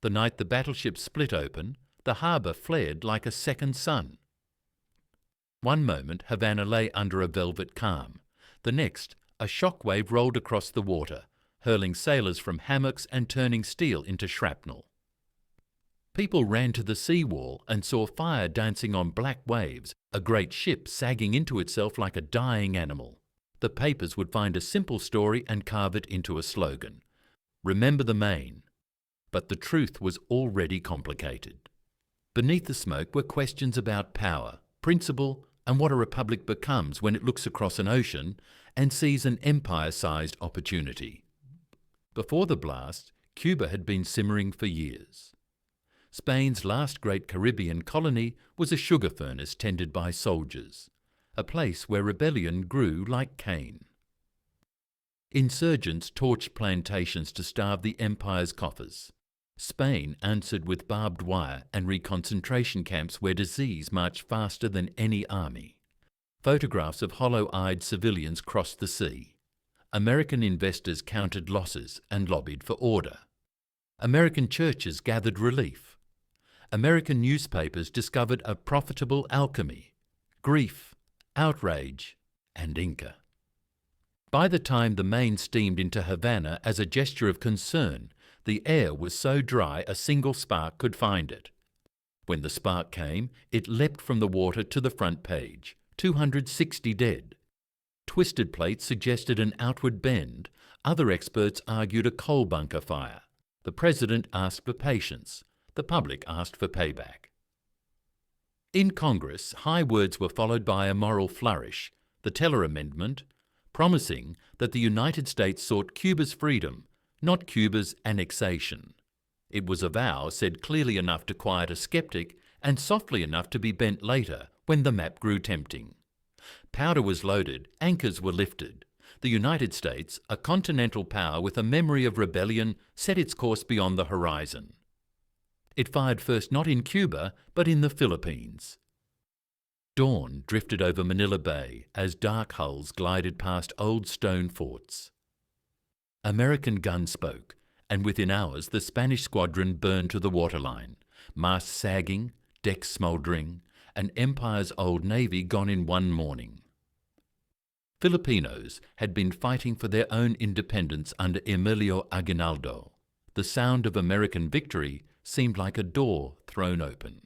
The night the battleship split open, the harbour flared like a second sun. One moment Havana lay under a velvet calm. The next, a shock wave rolled across the water, hurling sailors from hammocks and turning steel into shrapnel. People ran to the seawall and saw fire dancing on black waves, a great ship sagging into itself like a dying animal. The papers would find a simple story and carve it into a slogan. Remember the Maine. But the truth was already complicated. Beneath the smoke were questions about power, principle, and what a republic becomes when it looks across an ocean and sees an empire-sized opportunity. Before the blast, Cuba had been simmering for years. Spain's last great Caribbean colony was a sugar furnace tended by soldiers, a place where rebellion grew like cane. Insurgents torched plantations to starve the empire's coffers. Spain answered with barbed wire and reconcentration camps where disease marched faster than any army. Photographs of hollow-eyed civilians crossed the sea. American investors counted losses and lobbied for order. American churches gathered relief. American newspapers discovered a profitable alchemy: grief, outrage, and Inca. By the time the Maine steamed into Havana as a gesture of concern, the air was so dry a single spark could find it. When the spark came, it leapt from the water to the front page, 260 dead. Twisted plates suggested an outward bend. Other experts argued a coal bunker fire. The president asked for patience. The public asked for payback. In Congress, high words were followed by a moral flourish, the Teller Amendment, promising that the United States sought Cuba's freedom, not Cuba's annexation. It was a vow said clearly enough to quiet a skeptic and softly enough to be bent later when the map grew tempting. Powder was loaded, anchors were lifted. The United States, a continental power with a memory of rebellion, set its course beyond the horizon. It fired first not in Cuba, but in the Philippines. Dawn drifted over Manila Bay as dark hulls glided past old stone forts. American guns spoke, and within hours the Spanish squadron burned to the waterline, masts sagging, decks smouldering, an empire's old navy gone in one morning. Filipinos had been fighting for their own independence under Emilio Aguinaldo. The sound of American victory seemed like a door thrown open.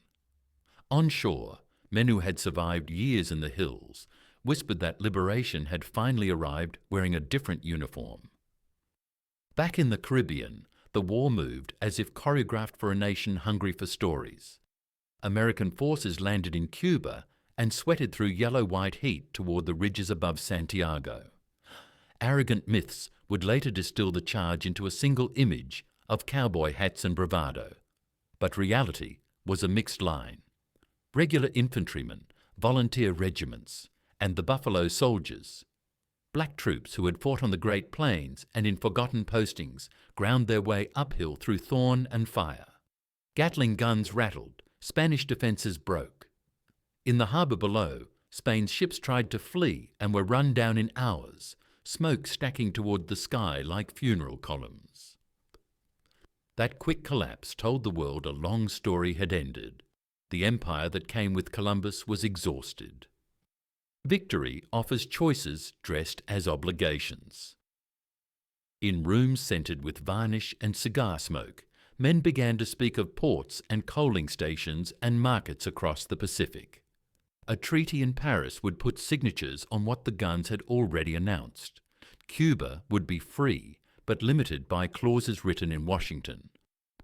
On shore, men who had survived years in the hills whispered that liberation had finally arrived wearing a different uniform. Back in the Caribbean, the war moved as if choreographed for a nation hungry for stories. American forces landed in Cuba and sweated through yellow-white heat toward the ridges above Santiago. Arrogant myths would later distill the charge into a single image of cowboy hats and bravado. But reality was a mixed line. Regular infantrymen, volunteer regiments, and the Buffalo Soldiers. Black troops who had fought on the Great Plains and in forgotten postings ground their way uphill through thorn and fire. Gatling guns rattled, Spanish defences broke. In the harbour below, Spain's ships tried to flee and were run down in hours, smoke stacking toward the sky like funeral columns. That quick collapse told the world a long story had ended. The empire that came with Columbus was exhausted. Victory offers choices dressed as obligations. In rooms scented with varnish and cigar smoke, men began to speak of ports and coaling stations and markets across the Pacific. A treaty in Paris would put signatures on what the guns had already announced. Cuba would be free, but limited by clauses written in Washington.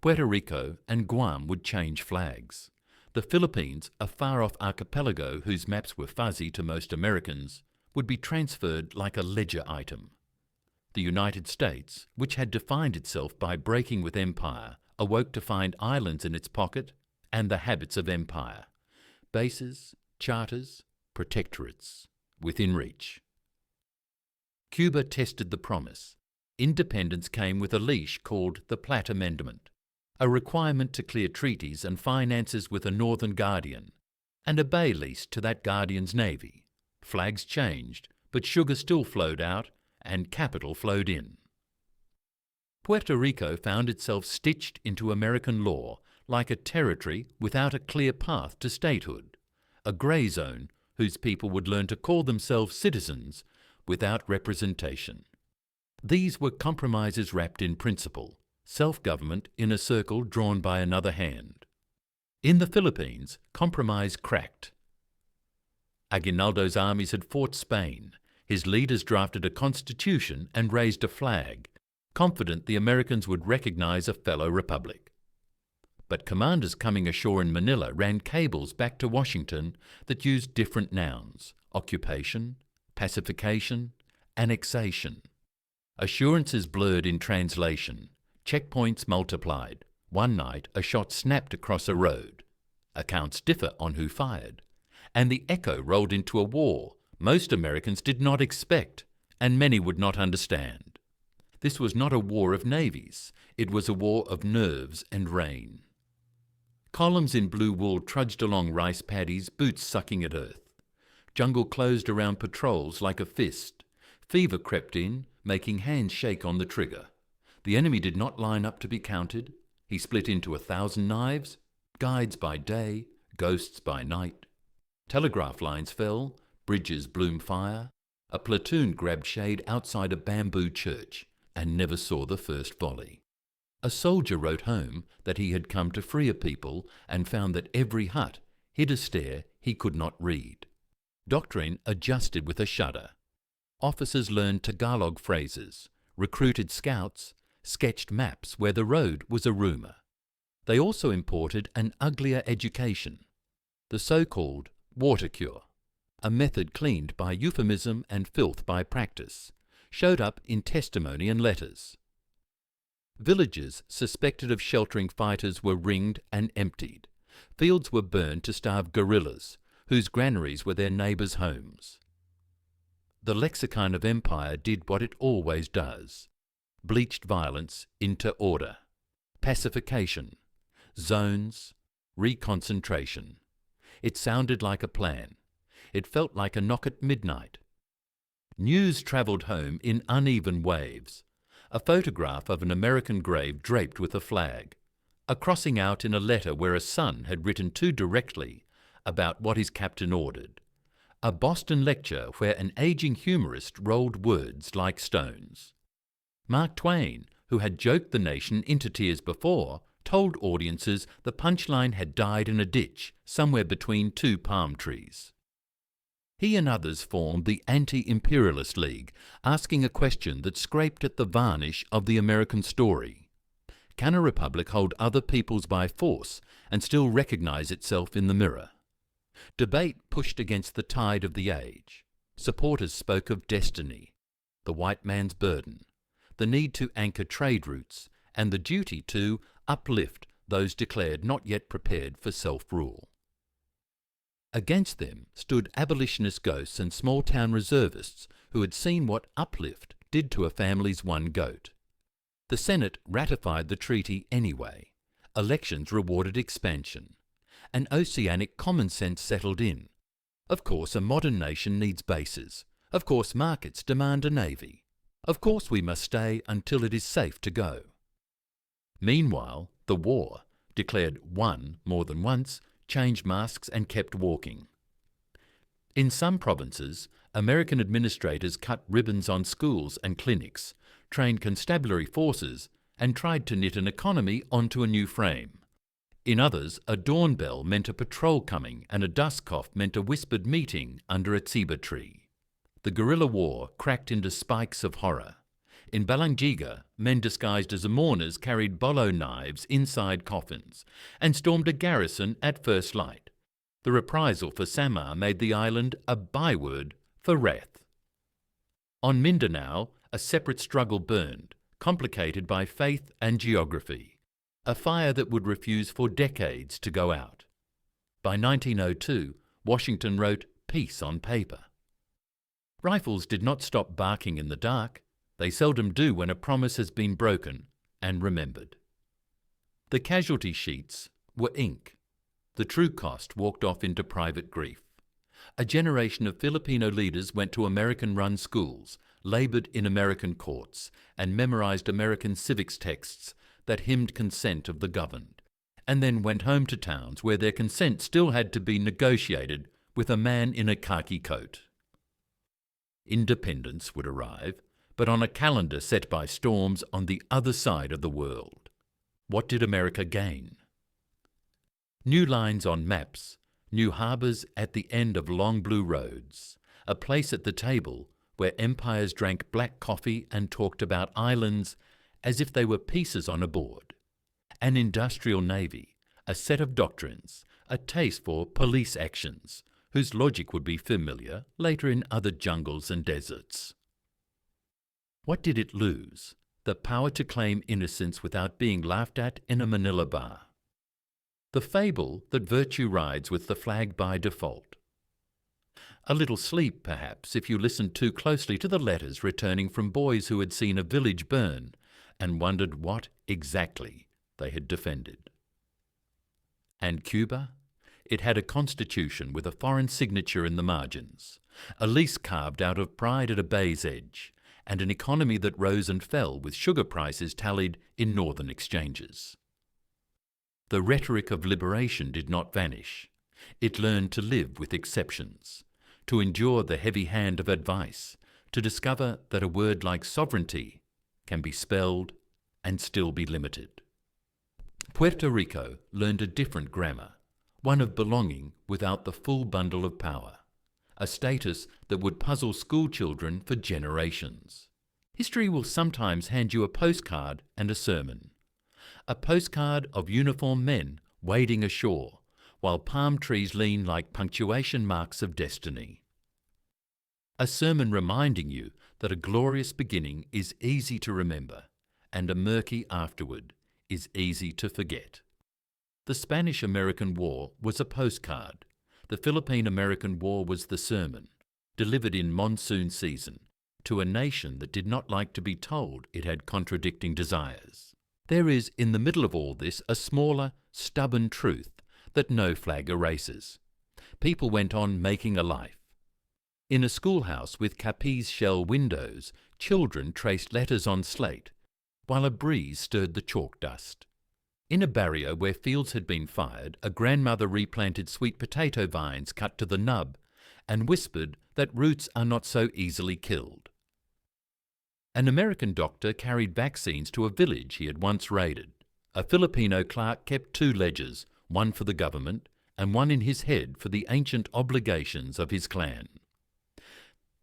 Puerto Rico and Guam would change flags. The Philippines, a far-off archipelago whose maps were fuzzy to most Americans, would be transferred like a ledger item. The United States, which had defined itself by breaking with empire, awoke to find islands in its pocket and the habits of empire. Bases, charters, protectorates, within reach. Cuba tested the promise. Independence came with a leash called the Platt Amendment, a requirement to clear treaties and finances with a northern guardian, and a bay lease to that guardian's navy. Flags changed, but sugar still flowed out and capital flowed in. Puerto Rico found itself stitched into American law like a territory without a clear path to statehood, a grey zone whose people would learn to call themselves citizens without representation. These were compromises wrapped in principle, self-government in a circle drawn by another hand. In the Philippines, compromise cracked. Aguinaldo's armies had fought Spain. His leaders drafted a constitution and raised a flag, confident the Americans would recognize a fellow republic. But commanders coming ashore in Manila ran cables back to Washington that used different nouns: occupation, pacification, annexation. Assurances blurred in translation. Checkpoints multiplied. One night a shot snapped across a road. Accounts differ on who fired. And the echo rolled into a war most Americans did not expect, and many would not understand. This was not a war of navies. It was a war of nerves and rain. Columns in blue wool trudged along rice paddies, boots sucking at earth. Jungle closed around patrols like a fist. Fever crept in, making hands shake on the trigger. The enemy did not line up to be counted. He split into 1,000 knives, guides by day, ghosts by night. Telegraph lines fell, bridges bloomed fire. A platoon grabbed shade outside a bamboo church and never saw the first volley. A soldier wrote home that he had come to free a people and found that every hut hid a stare he could not read. Doctrine adjusted with a shudder. Officers learned Tagalog phrases, recruited scouts, sketched maps where the road was a rumour. They also imported an uglier education, the so-called water cure, a method cleaned by euphemism and filth by practice, showed up in testimony and letters. Villages suspected of sheltering fighters were ringed and emptied. Fields were burned to starve guerrillas, whose granaries were their neighbours' homes. The lexicon of empire did what it always does: bleached violence into order, pacification, zones, reconcentration. It sounded like a plan. It felt like a knock at midnight. News travelled home in uneven waves. A photograph of an American grave draped with a flag, a crossing out in a letter where a son had written too directly about what his captain ordered, a Boston lecture where an aging humorist rolled words like stones. Mark Twain, who had joked the nation into tears before, told audiences the punchline had died in a ditch somewhere between two palm trees. He and others formed the Anti-Imperialist League, asking a question that scraped at the varnish of the American story. Can a republic hold other peoples by force and still recognize itself in the mirror? Debate pushed against the tide of the age. Supporters spoke of destiny, the white man's burden, the need to anchor trade routes, and the duty to uplift those declared not yet prepared for self-rule. Against them stood abolitionist ghosts and small-town reservists who had seen what uplift did to a family's one goat. The Senate ratified the treaty anyway. Elections rewarded expansion. An oceanic common sense settled in. Of course, a modern nation needs bases. Of course, markets demand a navy. Of course, we must stay until it is safe to go. Meanwhile, the war, declared won more than once, changed masks and kept walking. In some provinces, American administrators cut ribbons on schools and clinics, trained constabulary forces, and tried to knit an economy onto a new frame. In others, a dawn bell meant a patrol coming and a dust cough meant a whispered meeting under a ceiba tree. The guerrilla war cracked into spikes of horror. In Balangiga, men disguised as mourners carried bolo knives inside coffins and stormed a garrison at first light. The reprisal for Samar made the island a byword for wrath. On Mindanao, a separate struggle burned, complicated by faith and geography, a fire that would refuse for decades to go out. By 1902, Washington wrote peace on paper. Rifles did not stop barking in the dark. They seldom do when a promise has been broken and remembered. The casualty sheets were ink. The true cost walked off into private grief. A generation of Filipino leaders went to American-run schools, laboured in American courts and memorised American civics texts that hymned consent of the governed, and then went home to towns where their consent still had to be negotiated with a man in a khaki coat. Independence would arrive, but on a calendar set by storms on the other side of the world. What did America gain? New lines on maps, new harbours at the end of long blue roads, a place at the table where empires drank black coffee and talked about islands as if they were pieces on a board, an industrial navy, a set of doctrines, a taste for police actions, whose logic would be familiar later in other jungles and deserts. What did it lose? The power to claim innocence without being laughed at in a Manila bar. The fable that virtue rides with the flag by default. A little sleep, perhaps, if you listened too closely to the letters returning from boys who had seen a village burn and wondered what, exactly, they had defended. And Cuba? It had a constitution with a foreign signature in the margins, a lease carved out of pride at a bay's edge, and an economy that rose and fell with sugar prices tallied in northern exchanges. The rhetoric of liberation did not vanish. It learned to live with exceptions, to endure the heavy hand of advice, to discover that a word like sovereignty can be spelled and still be limited. Puerto Rico learned a different grammar, one of belonging without the full bundle of power, a status that would puzzle schoolchildren for generations. History will sometimes hand you a postcard and a sermon. A postcard of uniformed men wading ashore, while palm trees lean like punctuation marks of destiny. A sermon reminding you that a glorious beginning is easy to remember, and a murky afterward is easy to forget. The Spanish-American War was a postcard. The Philippine-American War was the sermon, delivered in monsoon season, to a nation that did not like to be told it had contradicting desires. There is in the middle of all this a smaller, stubborn truth that no flag erases. People went on making a life. In a schoolhouse with Capiz shell windows, children traced letters on slate, while a breeze stirred the chalk dust. In a barrier where fields had been fired, a grandmother replanted sweet potato vines cut to the nub and whispered that roots are not so easily killed. An American doctor carried vaccines to a village he had once raided. A Filipino clerk kept two ledgers, one for the government and one in his head for the ancient obligations of his clan.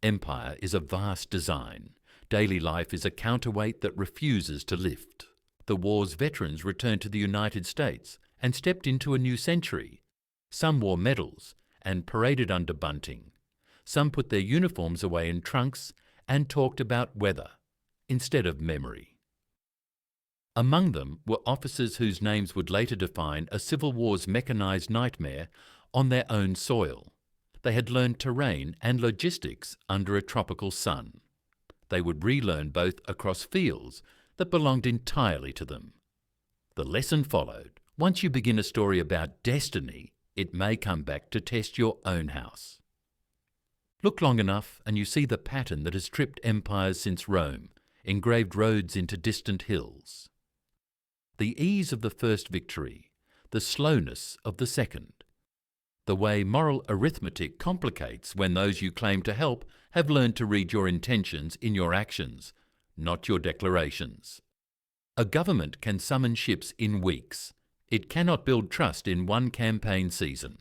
Empire is a vast design. Daily life is a counterweight that refuses to lift. The war's veterans returned to the United States and stepped into a new century. Some wore medals and paraded under bunting. Some put their uniforms away in trunks and talked about weather instead of memory. Among them were officers whose names would later define a Civil War's mechanized nightmare on their own soil. They had learned terrain and logistics under a tropical sun. They would relearn both across fields that belonged entirely to them. The lesson followed. Once you begin a story about destiny, it may come back to test your own house. Look long enough and you see the pattern that has tripped empires since Rome, engraved roads into distant hills. The ease of the first victory, the slowness of the second. The way moral arithmetic complicates when those you claim to help have learned to read your intentions in your actions, not your declarations. A government can summon ships in weeks. It cannot build trust in one campaign season.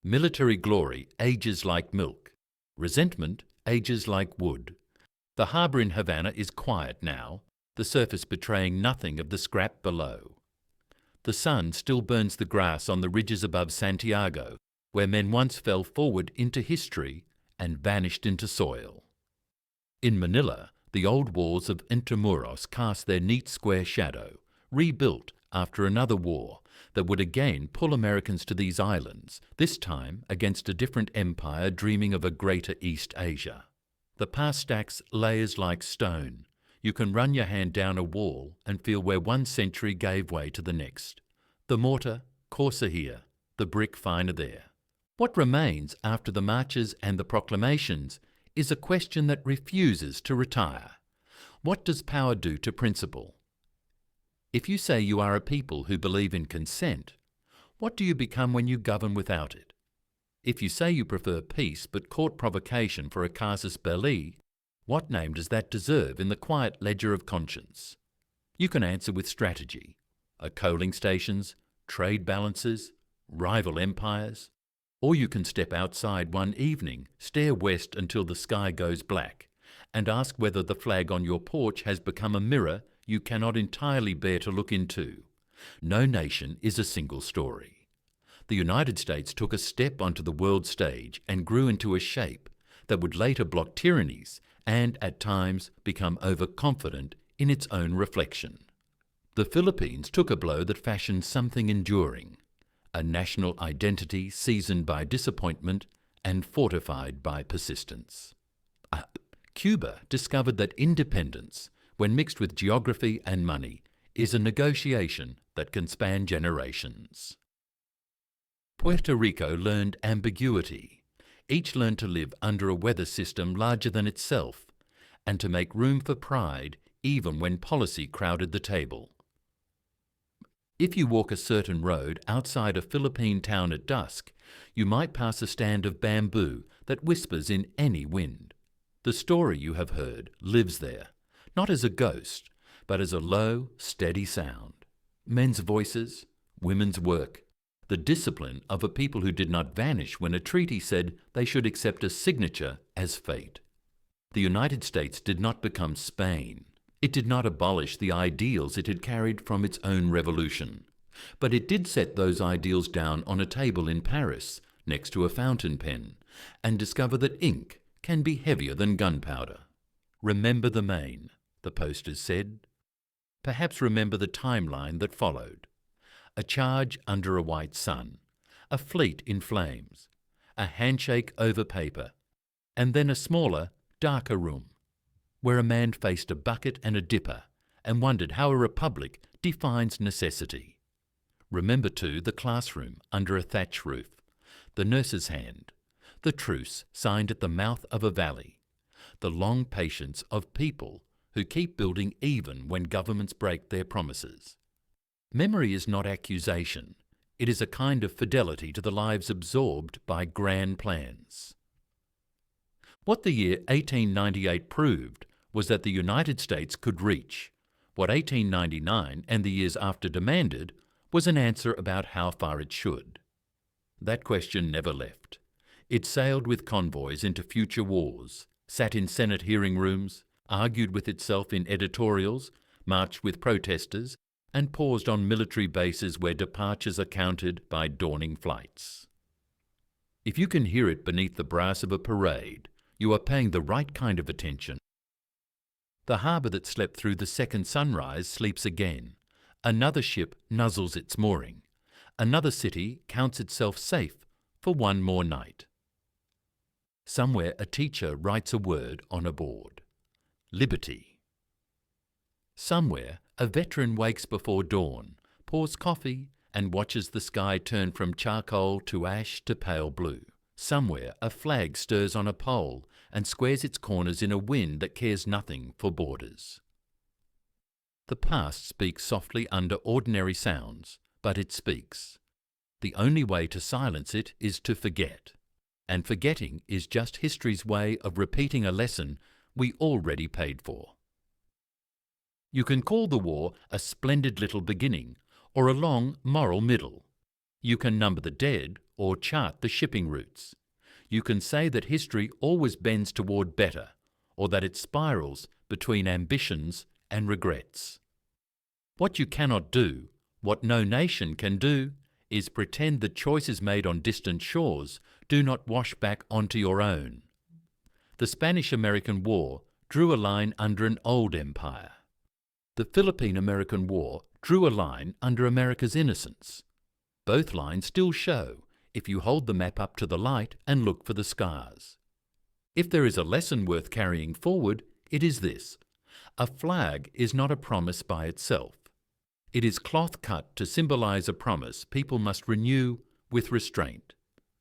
Military glory ages like milk. Resentment ages like wood. The harbour in Havana is quiet now, the surface betraying nothing of the scrap below. The sun still burns the grass on the ridges above Santiago, where men once fell forward into history and vanished into soil. In Manila, the old walls of Intramuros cast their neat square shadow, rebuilt after another war that would again pull Americans to these islands, this time against a different empire dreaming of a greater East Asia. The past stacks layers like stone. You can run your hand down a wall and feel where one century gave way to the next. The mortar, coarser here, the brick finer there. What remains after the marches and the proclamations is a question that refuses to retire. What does power do to principle? If you say you are a people who believe in consent, what do you become when you govern without it? If you say you prefer peace but court provocation for a casus belli, what name does that deserve in the quiet ledger of conscience? You can answer with strategy. Coaling stations, trade balances, rival empires. Or you can step outside one evening, stare west until the sky goes black, and ask whether the flag on your porch has become a mirror you cannot entirely bear to look into. No nation is a single story. The United States took a step onto the world stage and grew into a shape that would later block tyrannies and, at times, become overconfident in its own reflection. The Philippines took a blow that fashioned something enduring, a national identity seasoned by disappointment and fortified by persistence. Cuba discovered that independence, when mixed with geography and money, is a negotiation that can span generations. Puerto Rico learned ambiguity. Each learned to live under a weather system larger than itself, and to make room for pride even when policy crowded the table. If you walk a certain road outside a Philippine town at dusk, you might pass a stand of bamboo that whispers in any wind. The story you have heard lives there, not as a ghost, but as a low, steady sound. Men's voices, women's work, the discipline of a people who did not vanish when a treaty said they should accept a signature as fate. The United States did not become Spain. It did not abolish the ideals it had carried from its own revolution, but it did set those ideals down on a table in Paris next to a fountain pen and discover that ink can be heavier than gunpowder. Remember the Maine, the posters said. Perhaps remember the timeline that followed. A charge under a white sun, a fleet in flames, a handshake over paper, and then a smaller, darker room, where a man faced a bucket and a dipper and wondered how a republic defines necessity. Remember, too, the classroom under a thatch roof, the nurse's hand, the truce signed at the mouth of a valley, the long patience of people who keep building even when governments break their promises. Memory is not accusation. It is a kind of fidelity to the lives absorbed by grand plans. What the year 1898 proved was that the United States could reach. What 1899 and the years after demanded was an answer about how far it should. That question never left. It sailed with convoys into future wars, sat in Senate hearing rooms, argued with itself in editorials, marched with protesters, and paused on military bases where departures are counted by dawning flights. If you can hear it beneath the brass of a parade, you are paying the right kind of attention. The harbour that slept through the second sunrise sleeps again. Another ship nuzzles its mooring. Another city counts itself safe for one more night. Somewhere a teacher writes a word on a board. Liberty. Somewhere a veteran wakes before dawn, pours coffee, and watches the sky turn from charcoal to ash to pale blue. Somewhere a flag stirs on a pole and squares its corners in a wind that cares nothing for borders. The past speaks softly under ordinary sounds, but it speaks. The only way to silence it is to forget, and forgetting is just history's way of repeating a lesson we already paid for. You can call the war a splendid little beginning or a long moral middle. You can number the dead or chart the shipping routes. You can say that history always bends toward better, or that it spirals between ambitions and regrets. What you cannot do, what no nation can do, is pretend that choices made on distant shores do not wash back onto your own. The Spanish-American War drew a line under an old empire. The Philippine-American War drew a line under America's innocence. Both lines still show if you hold the map up to the light and look for the scars. If there is a lesson worth carrying forward, it is this: a flag is not a promise by itself. It is cloth cut to symbolize a promise people must renew with restraint,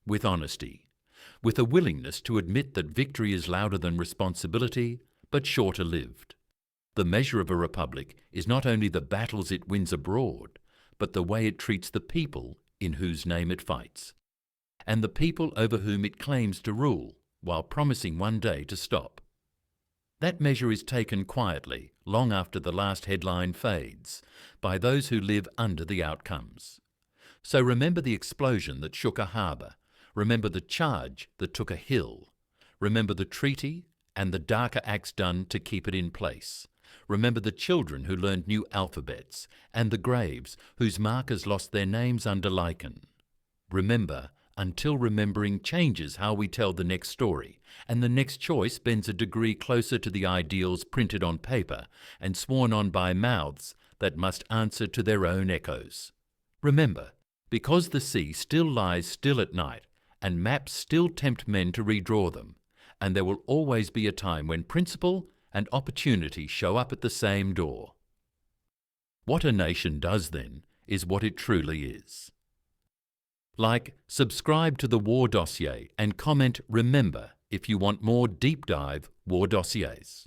with honesty, with a willingness to admit that victory is louder than responsibility, but shorter lived. The measure of a republic is not only the battles it wins abroad, but the way it treats the people in whose name it fights, and the people over whom it claims to rule, while promising one day to stop. That measure is taken quietly, long after the last headline fades, by those who live under the outcomes. So remember the explosion that shook a harbour, remember the charge that took a hill, remember the treaty and the darker acts done to keep it in place. Remember the children who learned new alphabets, and the graves whose markers lost their names under lichen. Remember until remembering changes how we tell the next story, and the next choice bends a degree closer to the ideals printed on paper and sworn on by mouths that must answer to their own echoes. Remember, because the sea still lies still at night, and maps still tempt men to redraw them, and there will always be a time when principle and opportunity show up at the same door. What a nation does then is what it truly is. Like, subscribe to the War Dossier and comment "Remember" if you want more deep dive war dossiers.